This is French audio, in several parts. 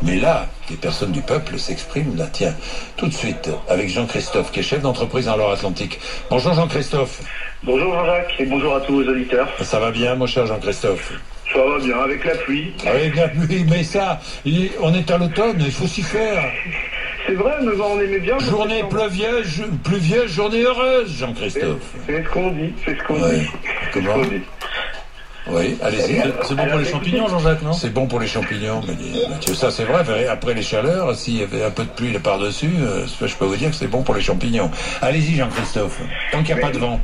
Mais là, les personnes du peuple s'expriment, là, tiens, tout de suite, avec Jean-Christophe, qui est chef d'entreprise dans Loire-Atlantique. Bonjour Jean-Christophe. Bonjour Jean-Jacques et bonjour à tous vos auditeurs. Ça va bien, mon cher Jean-Christophe? Ça va bien, avec la pluie. Avec la pluie, mais ça, on est à l'automne, il faut s'y faire. C'est vrai, mais on aimait bien. Journée pluvieuse, journée heureuse, Jean-Christophe. C'est ce qu'on dit, Comment? Oui, allez-y. C'est bon pour les champignons, Jean-Jacques, non? C'est bon pour les champignons, Mathieu. Ça, c'est vrai. Après les chaleurs, s'il y avait un peu de pluie par-dessus, je peux vous dire que c'est bon pour les champignons. Allez-y, Jean-Christophe. Tant qu'il n'y a pas de vent.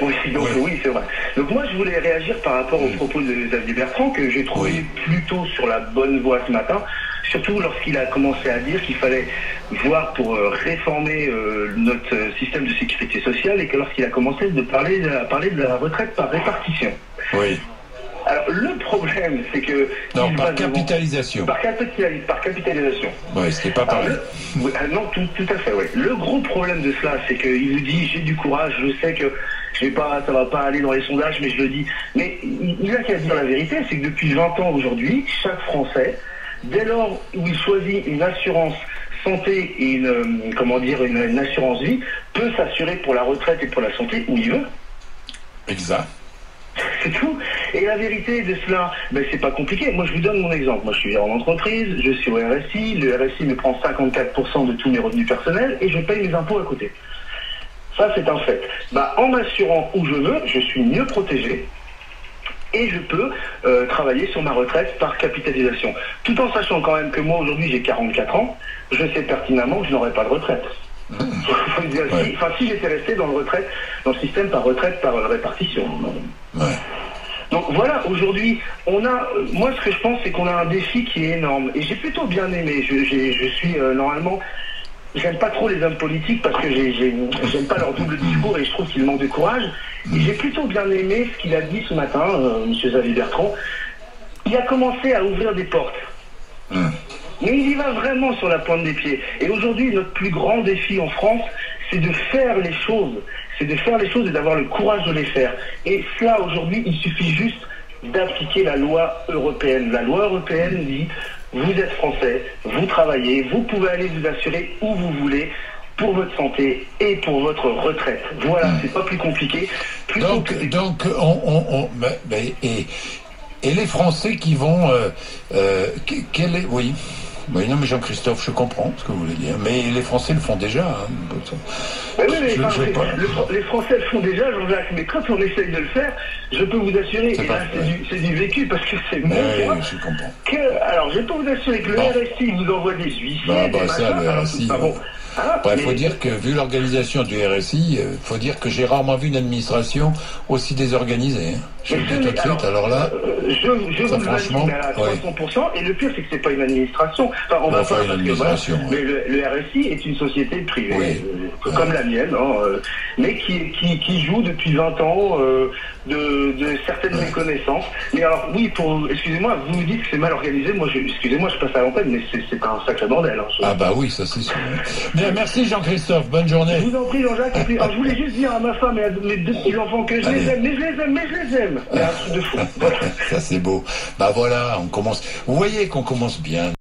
Oui, c'est vrai. Donc moi, je voulais réagir par rapport aux propos de Xavier Bertrand, que j'ai trouvé plutôt sur la bonne voie ce matin, surtout lorsqu'il a commencé à dire qu'il fallait voir pour réformer notre système de sécurité sociale, et que lorsqu'il a commencé à parler de la retraite par répartition. Oui. Alors, le problème, c'est que... Non, par capitalisation. Par capitalisation. Oui, ce n'est pas pareil. Non, tout à fait, oui. Le gros problème de cela, c'est qu'il vous dit, j'ai du courage, je sais que ça va pas aller dans les sondages, mais je le dis. Mais il a qu'à dire la vérité, c'est que depuis 20 ans aujourd'hui, chaque Français, dès lors où il choisit une assurance santé et une assurance vie, peut s'assurer pour la retraite et pour la santé où il veut. Exact. C'est tout. Et la vérité de cela, c'est pas compliqué. Moi, je vous donne mon exemple. Moi, je suis gérant d'entreprise, je suis au RSI. Le RSI me prend 54% de tous mes revenus personnels et je paye mes impôts à côté. Ça, c'est un fait. En m'assurant où je veux, je suis mieux protégé et je peux travailler sur ma retraite par capitalisation. Tout en sachant quand même que moi, aujourd'hui, j'ai 44 ans, je sais pertinemment que je n'aurai pas de retraite. Si j'étais resté dans le système par retraite par répartition. Ouais. Donc voilà, aujourd'hui, moi ce que je pense, c'est qu'on a un défi qui est énorme. Et j'ai plutôt bien aimé. Je suis normalement, j'aime pas trop les hommes politiques parce que j'aime pas leur double discours et je trouve qu'ils manquent de courage. Et j'ai plutôt bien aimé ce qu'il a dit ce matin, M. Xavier Bertrand. Il a commencé à ouvrir des portes. Mais il y va vraiment sur la pointe des pieds. Et aujourd'hui, notre plus grand défi en France, c'est de faire les choses. C'est de faire les choses et d'avoir le courage de les faire. Et cela, aujourd'hui, il suffit juste d'appliquer la loi européenne. La loi européenne dit, vous êtes français, vous travaillez, vous pouvez aller vous assurer où vous voulez pour votre santé et pour votre retraite. Voilà, c'est pas plus compliqué. Et les Français qui vont... Oui, non, mais Jean-Christophe, je comprends ce que vous voulez dire. Mais les Français le font déjà. Les Français le font déjà, Jean-Jacques. Mais quand on essaye de le faire, je peux vous assurer, et là c'est du vécu, parce que c'est mon cas, je comprends. Alors, je peux vous assurer que le RSI vous envoie des huissiers, le RSI... Il faut dire que, vu l'organisation du RSI, il faut dire que j'ai rarement vu une administration aussi désorganisée. Je le dis tout de suite, alors là... Je vous franchement, à 300%, et le pire, c'est que c'est pas une administration. Enfin, on va pas une administration. Mais le RSI est une société privée, comme la mienne, mais qui joue depuis 20 ans de certaines méconnaissances. Mais alors, oui, excusez-moi, vous me dites que c'est mal organisé. Moi, excusez-moi, je passe à l'antenne, mais c'est un sacré bordel. Ah bah oui, ça c'est sûr. Bien, merci Jean-Christophe, bonne journée. Je vous en prie Jean-Jacques, je voulais juste dire à ma femme et à mes deux petits-enfants que je les aime, mais je les aime. C'est un truc de fou. Ça c'est beau. Bah voilà, on commence. Vous voyez qu'on commence bien.